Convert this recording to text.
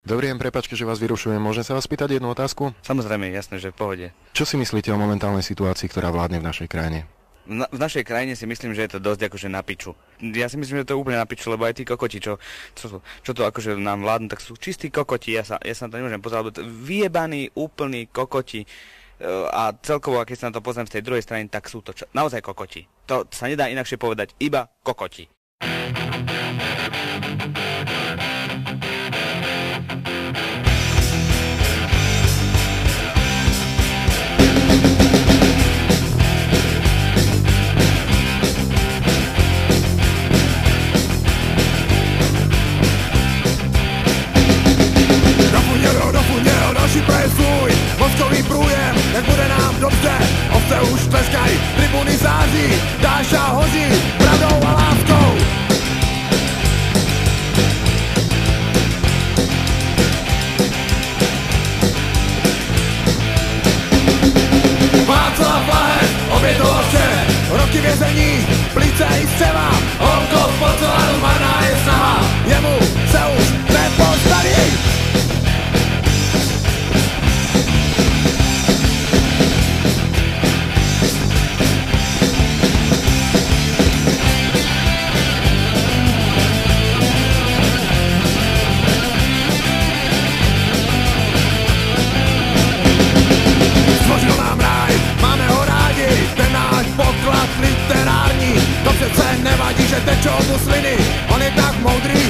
Dobrý deň, prepáčte, že vás vyrušujem. Môžem sa vás spýtať jednu otázku? Samozrejme, jasné, že v pohode. Čo si myslíte o momentálnej situácii, ktorá vládne v našej krajine? V našej krajine si myslím, že je to dosť akože na piču. Ja si myslím, že to je úplne na piču, lebo aj tí kokoti, čo to akože nám vládnu, tak sú čistí kokoti. Ja sa na to nemôžem pozrieť, lebo vyjebaní, úplní kokoti. A celkovo, keď sa na to pozriem z tej druhej strany, tak sú to naozaj kokoti. To sa nedá inakšie povedať, iba kokoti. Svůj mozkový průjem, jak bude nám dobře. Ovce už tleskaj, tribuny září, Dáša hoří pravdou a láskou. Václav Blahér obětoval vše, roky vězení, plíce i střeva. Holko v porcelánu, marná je snaha, jemu se už nepostaví. Poklad literární, to přece nevadí, že tečou mu sliny, on je tak moudrý,